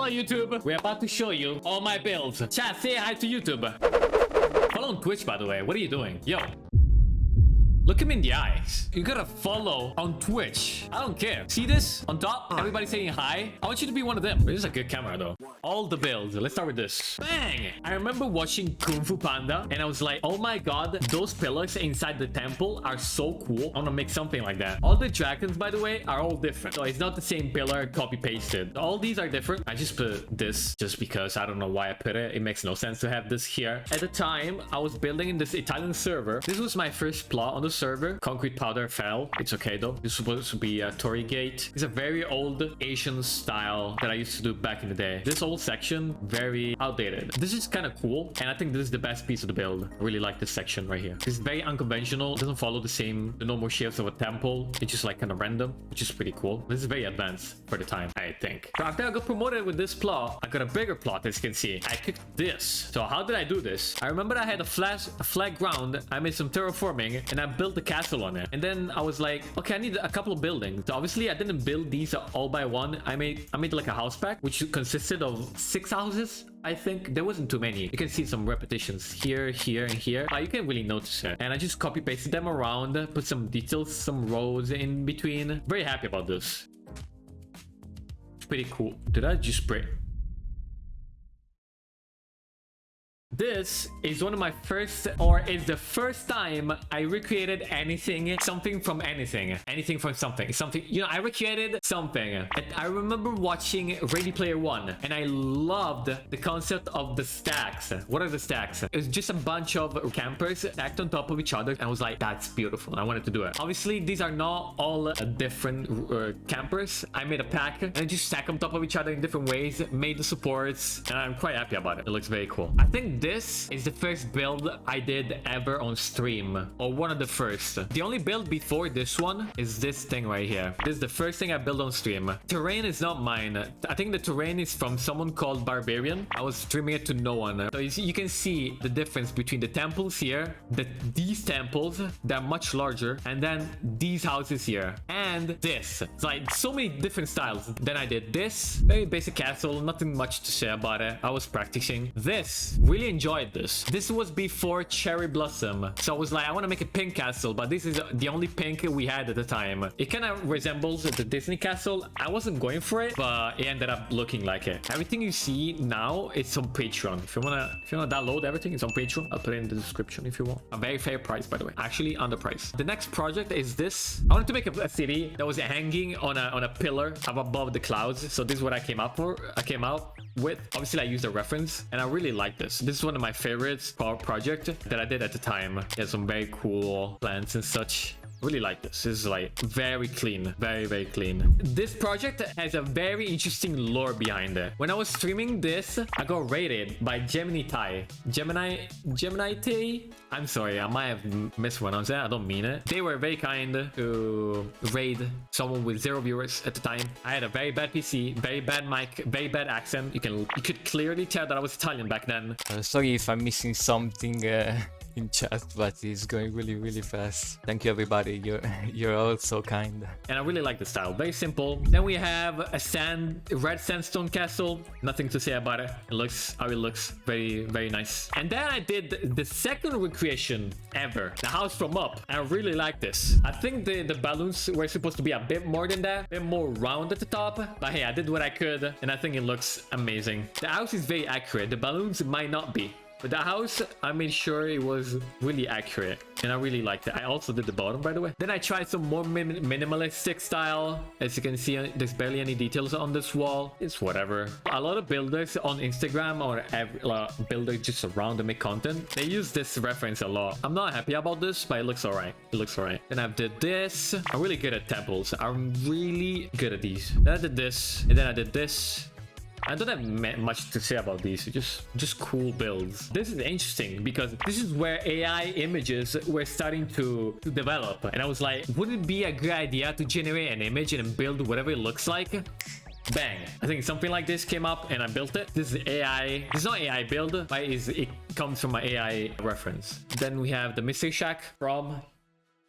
Hello YouTube, we're about to show you all my builds. Chat, say hi to YouTube. Follow on Twitch, by the way. What are you doing? Yo. Look him in the eyes. You gotta follow on Twitch. I don't care. See this on top? Everybody saying hi. I want you to be one of them. This is a good camera though. All the builds. Let's start with this. Bang! I remember watching Fu Panda and I was like, oh my god, those pillars inside the temple are so cool. I wanna make something like that. All the dragons, by the way, are all different. So it's not the same pillar copy pasted. All these are different. I just put this just because I don't know why I put it. It makes no sense to have this here. At the time, I was building in this Italian server. This was my first plot on the server. Concrete powder fell. It's okay though. This is supposed to be a Torii gate. It's a very old Asian style that I used to do back in the day. This whole section, very outdated. This is kind of cool. And I think this is the best piece of the build. I really like this section right here. It's very unconventional. It doesn't follow the normal shapes of a temple. It's just like kind of random, which is pretty cool. This is very advanced for the time, I think. So after I got promoted with this plot, I got a bigger plot, as you can see. I cooked this. So how did I do this? I remember I had a flat ground. I made some terraforming and I built the castle on it. And then I was like, okay, I need a couple of buildings. So obviously I didn't build these all by one. I made like a house pack, which consisted of 6 houses. I think there wasn't too many. You can see some repetitions here, here, and here. You can't really notice it. And I just copy pasted them around, put some details, some rows in between. Very happy about this. It's pretty cool. Did I just spray? This is one of my first, or is the first time I recreated anything, something from anything, anything from something, you know, I recreated something. I remember watching Ready Player One and I loved the concept of the stacks. What are the stacks? It's just a bunch of campers stacked on top of each other and I was like, that's beautiful. I wanted to do it. Obviously, these are not all different campers. I made a pack and I just stack on top of each other in different ways, made the supports, and I'm quite happy about it. It looks very cool. I think this is the first build I did ever on stream, or one of the first. The only build before this one is this thing right here. This is the first thing I built on stream. Terrain is not mine. I think the terrain is from someone called Barbarian. I was streaming it to no one. So you can see the difference between the temples here, these temples, they're much larger, and then these houses here, and this. It's like so many different styles. Then I did this, very basic castle, nothing much to say about it. I was practicing. This, really enjoyed this. This was before Cherry Blossom. So I was like, I want to make a pink castle, but this is the only pink we had at the time. It kind of resembles the Disney castle. I wasn't going for it, but it ended up looking like it. Everything you see now is on Patreon. If you wanna download everything, it's on Patreon. I'll put it in the description if you want. A very fair price, by the way. Actually, underpriced. The next project is this. I wanted to make a city that was hanging on a pillar up above the clouds. So this is what I came out with. Obviously, I used a reference, and I really like this. This is one of my favorites project that I did at the time. It has some very cool plants and such. Really like this. This is like very clean, very clean. This project has a very interesting lore behind it. When I was streaming this, I got raided by Gemini Tay. I'm sorry, I might have mispronounced that. I don't mean it. They were very kind to raid someone with 0 viewers at the time. I had a very bad PC, very bad mic, very bad accent. You could clearly tell that I was Italian back then. Sorry if I'm missing something in chat, but it's going really fast. Thank you everybody, you're all so kind. And I really like the style, very simple. Then we have a red sandstone castle. Nothing to say about it. It looks how it looks, very nice. And then I did the second recreation ever, the house from up. I really like this. I think the balloons were supposed to be a bit more than that, a bit more round at the top, but hey, I did what I could and I think it looks amazing. The house is very accurate. The balloons might not be. But the house, I made sure it was really accurate. And I really liked it. I also did the bottom, by the way. Then I tried some more minimalistic style. As you can see, there's barely any details on this wall. It's whatever. A lot of builders on Instagram or builders just around to make content, they use this reference a lot. I'm not happy about this, but it looks alright. It looks alright. Then I did this. I'm really good at temples. I'm really good at these. Then I did this. And then I did this. I don't have much to say about these, just cool builds. This is interesting because this is where AI images were starting to develop. And I was like, wouldn't it be a good idea to generate an image and build whatever it looks like? Bang. I think something like this came up and I built it. This is AI. This is not AI build, but it comes from my AI reference. Then we have the Mystery Shack from...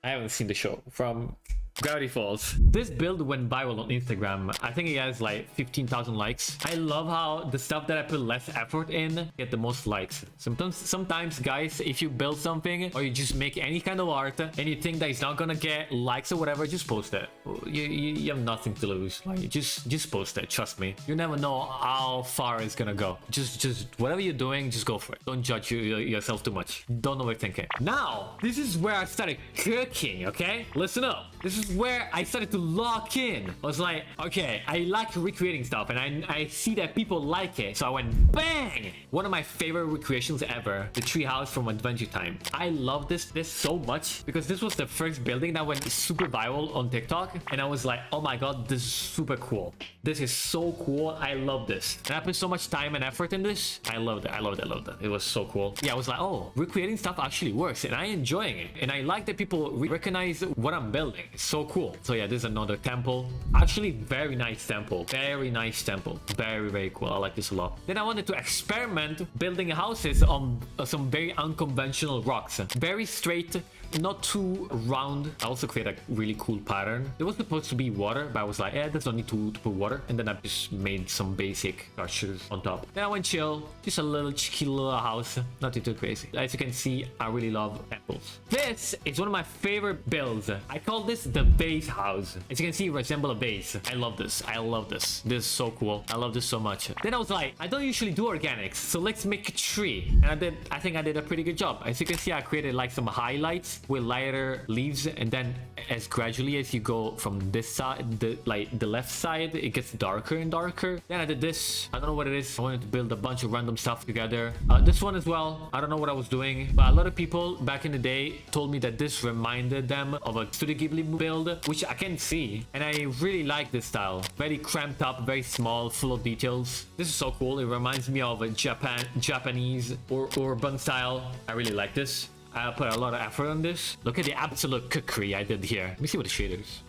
I haven't seen the show. From Gravity Falls. This build went viral on Instagram. I think it has like 15,000 likes. I love how the stuff that I put less effort in get the most likes. Sometimes guys, if you build something or you just make any kind of art and you think that it's not gonna get likes or whatever, just post it. You have nothing to lose. Like, just post it. Trust me. You never know how far it's gonna go. Just whatever you're doing, just go for it. Don't judge yourself too much. Don't overthink it. Now, this is where I started cooking, okay? Listen up. This is where I started to lock in. I was like, okay, I like recreating stuff and I see that people like it. So I went bang! One of my favorite recreations ever, the treehouse from Adventure Time. I love this so much because this was the first building that went super viral on TikTok. And I was like, oh my god, this is super cool. This is so cool. I love this. And I put so much time and effort in this. I loved it. I loved it. I loved it. It was so cool. Yeah, I was like, oh, recreating stuff actually works and I'm enjoying it. And I like that people recognize what I'm building. It's so cool. So yeah, this is another temple. Actually, very nice temple. Very nice temple. Very, very cool. I like this a lot. Then I wanted to experiment building houses on some very unconventional rocks. Very straight, not too round. I also created a really cool pattern. It was supposed to be water, but I was like, there's no need to put water. And then I just made some basic structures on top. Then I went chill. Just a little cheeky little house. Nothing too crazy. As you can see, I really love temples. This is one of my favorite builds. I call this the base house. As you can see, it resembles a base. I love this. I love this. This is so cool. I love this so much. Then I was like, I don't usually do organics, so let's make a tree. And I think I did a pretty good job. As you can see, I created like some highlights with lighter leaves, and then as gradually as you go from this side, the left side, it gets darker and darker. Then I did this. I don't know what it is. I wanted to build a bunch of random stuff together. This one as well. I don't know what I was doing, but a lot of people back in the day told me that this reminded them of a Studio Ghibli build, which I can see, and I really like this style. Very cramped up, very small, full of details. This is so cool. It reminds me of a Japanese or urban style. I really like this. I put a lot of effort on this. Look at the absolute cookery I did here. Let me see what the shaders.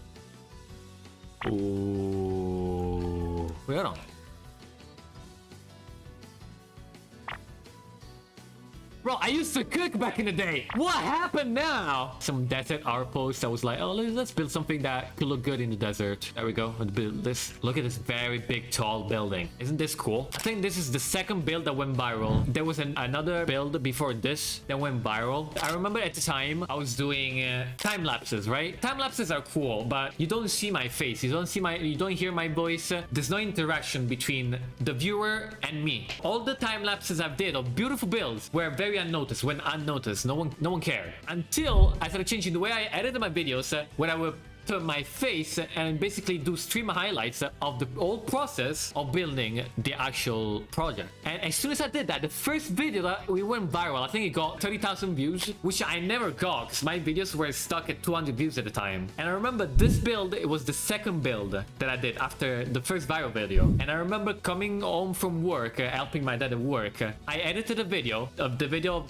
Ooh. Wait, hold on. Bro, I used to cook back in the day. What happened now? Some desert outpost. I was like, oh, let's build something that could look good in the desert. There we go. Let's build this. Look at this very big, tall building. Isn't this cool? I think this is the second build that went viral. There was another build before this that went viral. I remember at the time I was doing time lapses, right? Time lapses are cool, but you don't see my face. You don't hear my voice. There's no interaction between the viewer and me. All the time lapses I've did of beautiful builds were very unnoticed, went unnoticed. No one cared until I started changing the way I edited my videos, when I would put my face and basically do stream highlights of the whole process of building the actual project. And as soon as I did that, the first video that we went viral, I think it got 30,000 views, which I never got because my videos were stuck at 200 views at the time. And I remember this build, it was the second build that I did after the first viral video. And I remember coming home from work, helping my dad at work. I edited a video of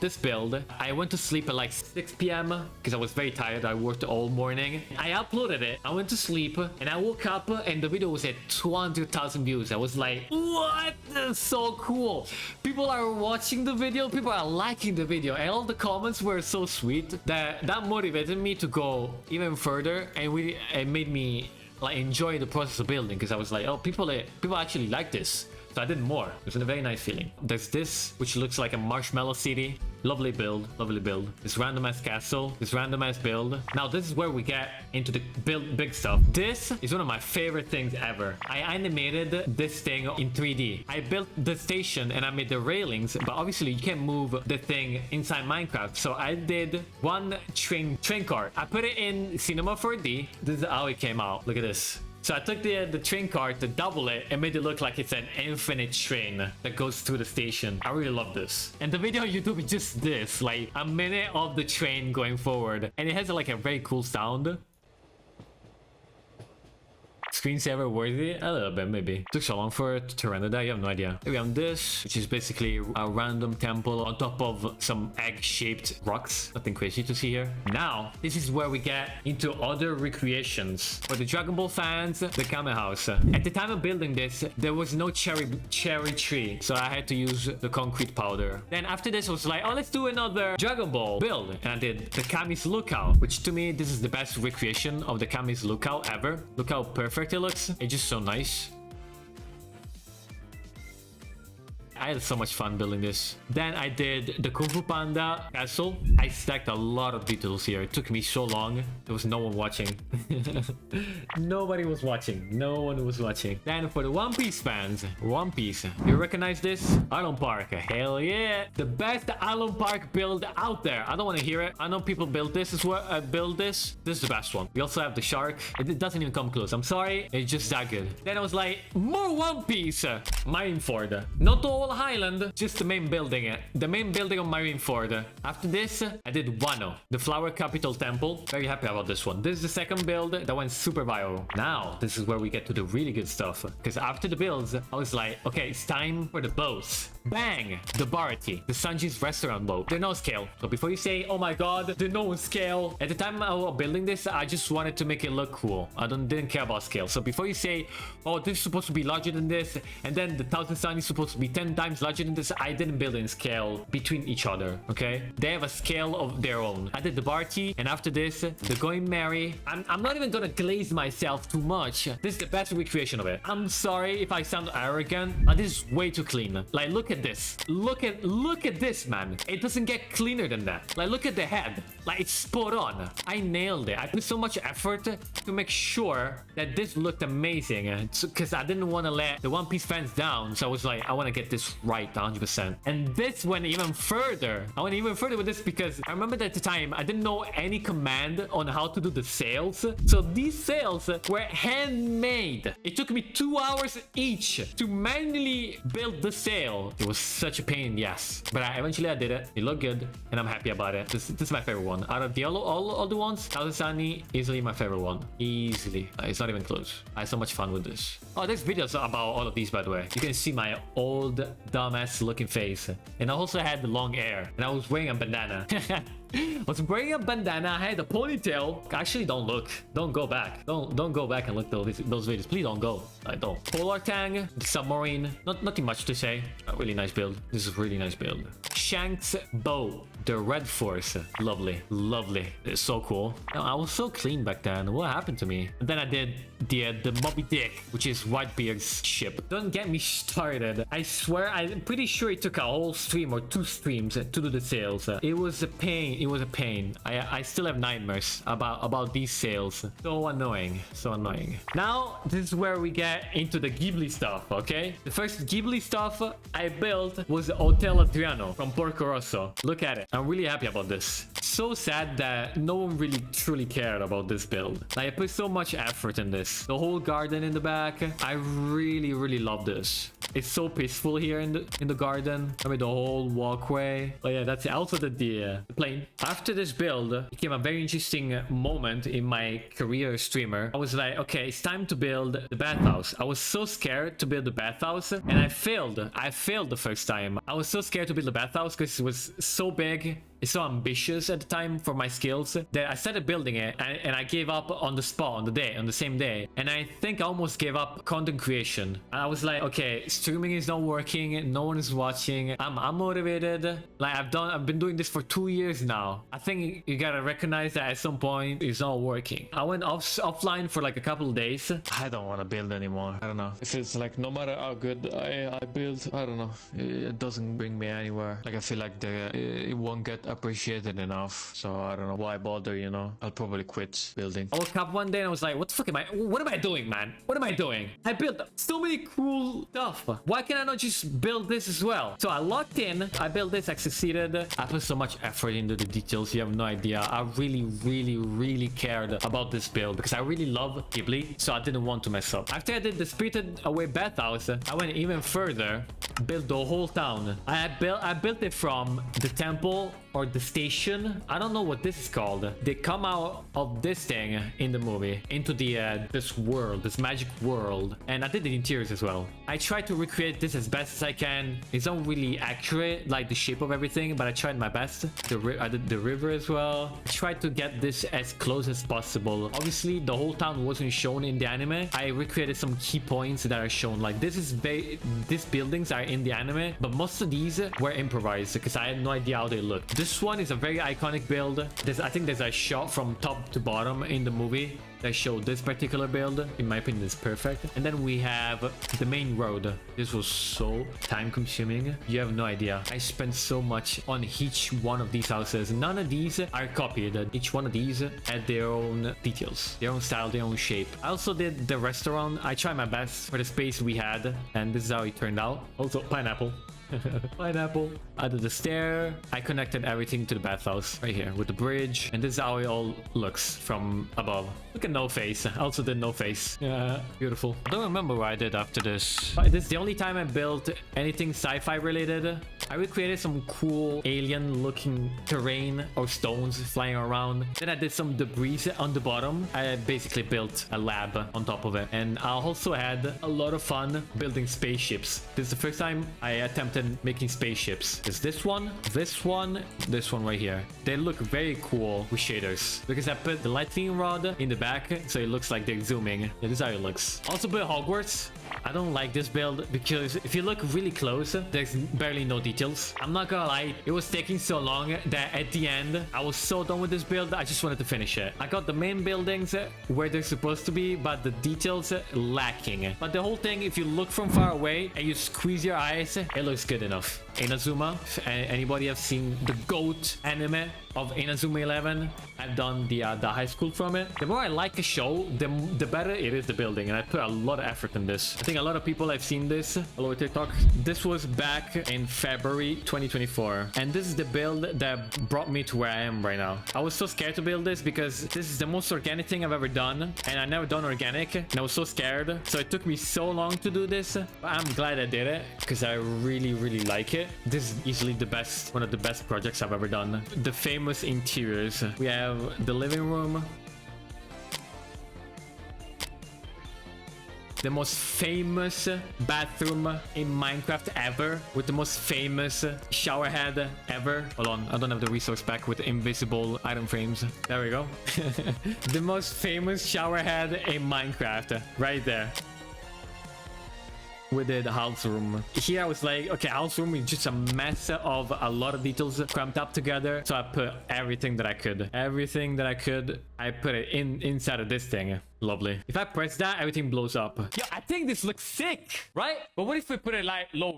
this build. I went to sleep at like 6 p.m. because I was very tired. I worked all morning. I uploaded it. I went to sleep and I woke up and the video was at 200,000 views. I was like, what? That's so cool. People are watching the video. People are liking the video. And all the comments were so sweet that motivated me to go even further. And it made me like enjoy the process of building because I was like, oh, people actually like this. So I did more. It was a very nice feeling. There's this, which looks like a marshmallow city. Lovely build, lovely build. This random ass castle, this random ass build. Now this is where we get into the big stuff. This is one of my favorite things ever. I animated this thing in 3D. I built the station and I made the railings, but obviously you can't move the thing inside Minecraft. So I did one train cart. I put it in Cinema 4D. This is how it came out. Look at this. So I took the train cart to double it and made it look like it's an infinite train that goes through the station. I really love this. And the video on YouTube is just this, like a minute of the train going forward. And it has like a very cool sound. It's screensaver worthy? A little bit, maybe. Took so long for it to render that, you have no idea. Here we have this, which is basically a random temple on top of some egg-shaped rocks. Nothing crazy to see here. Now, this is where we get into other recreations. For the Dragon Ball fans, the Kame House. At the time of building this, there was no cherry tree, so I had to use the concrete powder. Then after this, I was like, oh, let's do another Dragon Ball build. And I did the Kame's Lookout, which to me, this is the best recreation of the Kame's Lookout ever. Look how perfect it looks. It's just so nice. I had so much fun building this. Then I did the Fu Panda castle. I stacked a lot of details here. It took me so long. There was no one watching. Nobody was watching. No one was watching. Then for the One Piece fans, One Piece. You recognize this? Island Park. Hell yeah. The best Island Park build out there. I don't want to hear it. I know people build this as well. This is the best one. We also have the shark. It doesn't even come close. I'm sorry. It's just that good. Then I was like, more One Piece. Marineford. Not the whole Highland, just the main building. The main building of Marineford. After this, I did Wano, the Flower Capital Temple. Very happy about this one. This is the second build that went super viral. Now, this is where we get to the really good stuff. Because after the builds, I was like, okay, it's time for the boats. Bang! The Barati, the Sanji's restaurant boat. They're no scale. So before you say, oh my god, they're no scale. At the time I was building this, I just wanted to make it look cool. I didn't care about scale. So before you say, oh, this is supposed to be larger than this, and then the Thousand Sun is supposed to be 10 times larger than this, I didn't build in scale between each other, okay? They have a scale of their own. I did the Barty, and after this, the Going Merry. I'm not even gonna glaze myself too much. This is the best recreation of it. I'm sorry if I sound arrogant, but this is way too clean. Like, look at this. Look at this, man. It doesn't get cleaner than that. Like, look at the head. Like, it's spot on. I nailed it. I put so much effort to make sure that this looked amazing, because I didn't want to let the One Piece fans down. So I was like, I want to get this right 100%. And this went even further. I went even further with this because I remember that at the time I didn't know any command on how to do the sails. So these sails were handmade. It took me 2 hours each to manually build the sail. It was such a pain, yes, but eventually I did it. It looked good and I'm happy about it. This is my favorite one out of the all the ones. Kazasani, easily my favorite one. Easily. It's not even close. I had so much fun with this. Oh, there's videos about all of these, by the way. You can see my old dumbass looking face. And I also had the long hair and I was wearing a bandana. I was wearing a bandana. I had a ponytail. Actually, don't look. Don't go back. Don't go back and look those videos. Please don't go. I don't. Polar Tang, the submarine. Nothing much to say. A really nice build. This is a really nice build. Shanks bow, the Red Force. Lovely, lovely. It's so cool. Now, I was so clean back then. What happened to me? And then I did the Moby Dick, which is Whitebeard's ship. Don't get me started. I swear, I'm pretty sure it took a whole stream or 2 streams to do the sails. It was a pain. It was a pain. I still have nightmares about these sails. So annoying. So annoying. Now, this is where we get into the Ghibli stuff, okay? The first Ghibli stuff I built was Hotel Adriano from Porco Rosso. Look at it. I'm really happy about this. So sad that no one really truly cared about this build. Like, I put so much effort in this. The whole garden in the back. I really love this. It's so peaceful here in the garden. I mean, the whole walkway. Oh yeah, that's it. Also the plane. After this build, it became a very interesting moment in my career streamer. I was like, okay, it's time to build the bathhouse. I was so scared to build the bathhouse, and I failed. I failed the first time. I was so scared to build the bathhouse because it was so big. It's so ambitious at the time for my skills that I started building it and I gave up on the spot on the same day. And I think I almost gave up content creation. I was like, okay, streaming is not working. No one is watching. I'm unmotivated. Like, I've been doing this for 2 years now. I think you gotta recognize that at some point it's not working. I went offline for like a couple of days. I don't want to build anymore. I don't know. It feels like no matter how good I build, I don't know. It doesn't bring me anywhere. Like, I feel like it won't get appreciated enough, so I don't know why bother, you know. I'll probably quit building. I woke up one day and I was like, what am I doing, man? What am I doing? I built so many cool stuff Why can I not just build this as well? So I locked in, I built this, I succeeded. I put so much effort into the details, you have no idea. I really cared about this build because I really love Ghibli, so I didn't want to mess up. After I did the Spirited Away bathhouse, I went even further, built the whole town. I built it from the temple or the station. I don't know what this is called. They come out of this thing in the movie into the this world, this magic world, and I did the interiors as well. I tried to recreate this as best as I can. It's not really accurate, like the shape of everything, but I tried my best. I did the river as well. I tried to get this as close as possible. Obviously, the whole town wasn't shown in the anime. I recreated some key points that are shown. Like these buildings are in the anime, but most of these were improvised because I had no idea how they looked. This one is a very iconic build. I think there's a shot from top to bottom in the movie that showed this particular build. In my opinion, it's perfect. And then we have the main road. This was so time consuming. You have no idea. I spent so much on each one of these houses. None of these are copied. Each one of these had their own details, their own style, their own shape. I also did the restaurant. I tried my best for the space we had, and this is how it turned out. Also, pineapple. Pineapple. I did the stair. I connected everything to the bathhouse right here with the bridge, and this is how it all looks from above. Look at no face. I also did no face. Yeah, beautiful. I don't remember what I did after this. But this is the only time I built anything sci-fi related. I recreated some cool alien looking terrain or stones flying around. Then I did some debris on the bottom. I basically built a lab on top of it, and I also had a lot of fun building spaceships. This is the first time I attempted making spaceships. There's this one right here. They look very cool with shaders because I put the lightning rod in the back so it looks like they're zooming. Yeah, this is how it looks. Also built Hogwarts. I don't like this build because if you look really close, there's barely no details. I'm not gonna lie, it was taking so long that at the end, I was so done with this build, I just wanted to finish it. I got the main buildings where they're supposed to be, but the details lacking. But the whole thing, if you look from far away and you squeeze your eyes, it looks good enough. Inazuma, anybody have seen the GOAT anime of Inazuma 11? I've done the high school from it. The more I like a show, the better it is the building, and I put a lot of effort in this. I think a lot of people have seen this all over TikTok. This was back in February 2024, and this is the build that brought me to where I am right now. I was so scared to build this because this is the most organic thing I've ever done, and I never done organic, and I was so scared, so it took me so long to do this, but I'm glad I did it because I really like it. This is easily one of the best projects I've ever done. The famous interiors. We have the living room, the most famous bathroom in Minecraft ever, with the most famous shower head ever. Hold on, I don't have the resource pack with invisible item frames. There we go. The most famous shower head in Minecraft, right there. We did house room. Here I was like, okay, house room is just a mess of a lot of details cramped up together. So I put everything that I could. I put it inside of this thing. Lovely. If I press that, everything blows up. Yeah, I think this looks sick, right? But what if we put it like lower?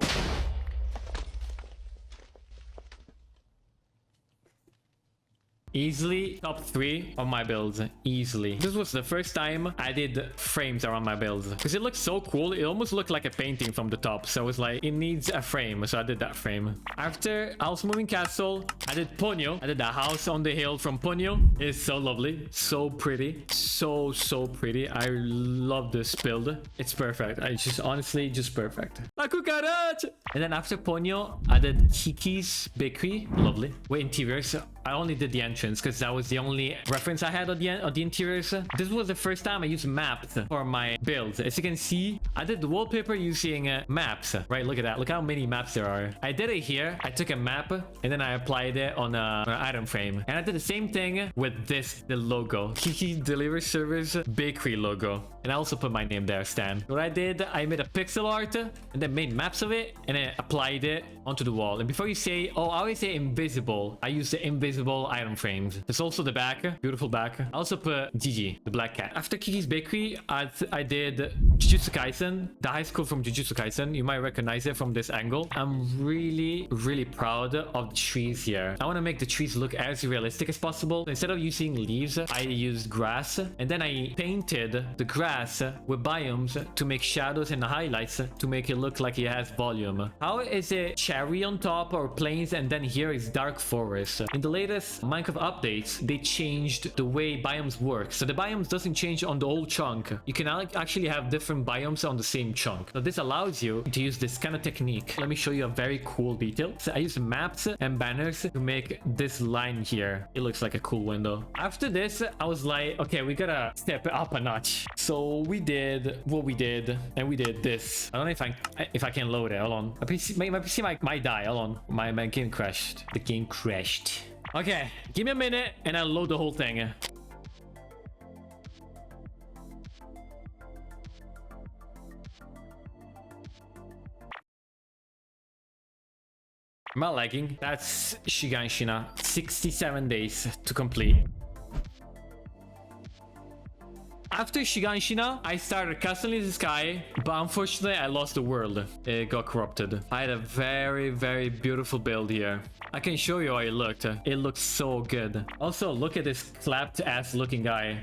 Easily top 3 of my builds. Easily. This was the first time I did frames around my builds because it looks so cool. It almost looked like a painting from the top. So I was like, it needs a frame. So I did that frame. After House Moving Castle, I did Ponyo. I did the house on the hill from Ponyo. It's so lovely. So pretty. So pretty. I love this build. It's perfect. It's just honestly just perfect. And then after Ponyo, I did Kiki's bakery. Lovely. With interiors. I only did the entrance because that was the only reference I had on the interiors. This was the first time I used maps for my builds. As you can see, I did the wallpaper using maps. Right, look at that. Look how many maps there are. I did it here. I took a map and then I applied it on an item frame. And I did the same thing with the logo. Kiki Delivery Service Bakery logo. And I also put my name there, Stan. What I did, I made a pixel art and then made maps of it and then applied it onto the wall. And before you say, oh, I always say invisible, I use the invisible item frames. There's also the back, beautiful back. I also put Gigi, the black cat. After Kiki's Bakery, I did Jujutsu Kaisen, the high school from Jujutsu Kaisen. You might recognize it from this angle. I'm really proud of the trees here. I want to make the trees look as realistic as possible. Instead of using leaves, I used grass, and then I painted the grass with biomes to make shadows and highlights to make it look like it has volume. How is it cherry on top or plains, and then here is dark forest? In the latest Minecraft updates, they changed the way biomes work. So the biomes doesn't change on the whole chunk. You can actually have different biomes on the same chunk. So this allows you to use this kind of technique. Let me show you a very cool detail. So I use maps and banners to make this line here. It looks like a cool window. After this, I was like, okay, we gotta step it up a notch. So we did what we did, and we did this. I don't know if I can load it. Hold on. My PC might die. Hold on. My game crashed. The game crashed. Okay, give me a minute and I'll load the whole thing. Am I lagging? That's Shiganshina. 67 days to complete. After Shiganshina, I started Castle in the Sky, but unfortunately I lost the world. It got corrupted. I had a very beautiful build here. I can show you how it looked. It looks so good. Also, look at this clapped ass looking guy.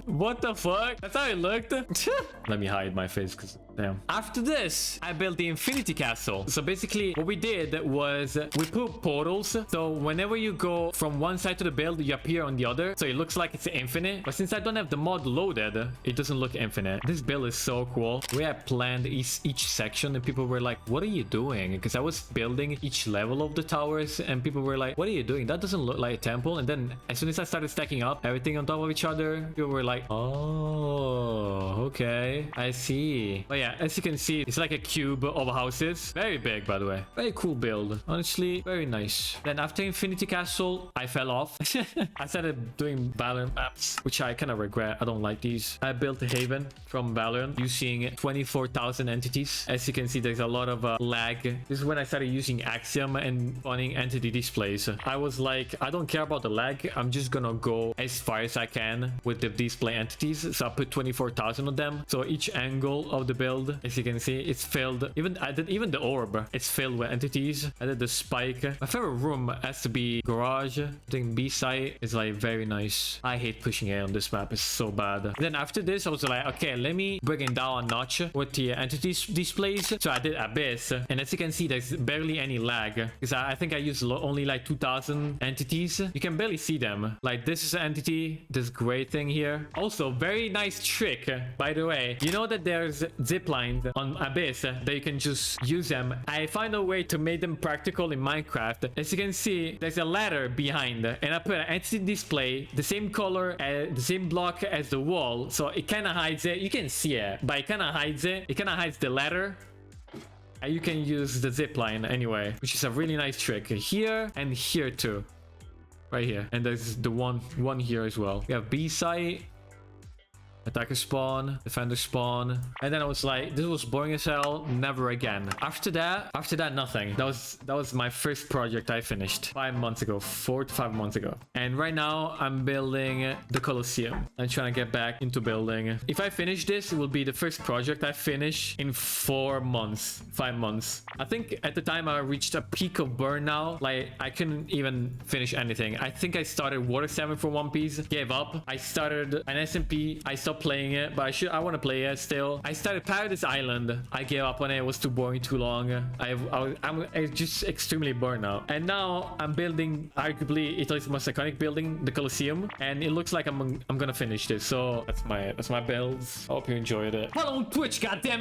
What the fuck? That's how it looked. Let me hide my face because damn. After this, I built the Infinity Castle. So basically what we did was we put portals. So whenever you go from one side to the build, you appear on the other. So it looks like it's infinite. But since I don't have the mod loaded, it doesn't look infinite. This build is so cool. We had planned each section and people were like, what are you doing? Because I was building each level of the towers and people were like, what are you doing? That doesn't look like a temple. And then as soon as I started stacking up everything on top of each other, people were like, oh, okay, I see. But yeah, as you can see, it's like a cube of houses. Very big, by the way. Very cool build. Honestly, very nice. Then after Infinity Castle, I fell off. I started doing Valorant maps, which I kind of regret. I don't like these. I built a Haven from Valorant using 24,000 entities. As you can see, there's a lot of lag. This is when I started using Axiom and running entity displays. I was like, I don't care about the lag. I'm just gonna go as far as I can with the display entities. So I put 24,000 of them. So each angle of the build, as you can see, it's filled. I did even the orb. It's filled with entities. I did the spike. My favorite room has to be garage. I think B site is like very nice. I hate pushing it on this map. It's so bad. Then after this, I was like, okay, let me bring it down a notch with the entities displays. So I did Abyss, and as you can see, there's barely any lag because I think I used only like 2,000 entities. You can barely see them. Like this is an entity, this gray thing here. Also, very nice trick, by the way. You know that there's zip lines on Abyss that you can just use them. I find a way to make them practical in Minecraft. As you can see, there's a ladder behind, and I put an entity display, the same color, the same block as the wall, so it kind of hides it. You can see it, but it kind of hides it. It kind of hides the ladder. And you can use the zip line anyway, which is a really nice trick here and here too, right here. And there's the one here as well. We have B site, attacker spawn, defender spawn, and then I was like, this was boring as hell, never again. After that nothing. That was my first project I finished 5 months ago, 4 to 5 months ago. And right now I'm building the Coliseum. I'm trying to get back into building. If I finish this, it will be the first project I finish in 4 months, 5 months. I think at the time I reached a peak of burnout. Like I couldn't even finish anything. I think I started Water 7 for One Piece, gave up. I started an SMP, I stopped playing it, but I want to play it still. I started Paradise Island. I gave up on it. It was too boring, too long. I'm just extremely burnt out. And now I'm building arguably Italy's most iconic building, the Coliseum, and it looks like I'm gonna finish this. So that's my builds. I hope you enjoyed it. Hello Twitch, goddammit!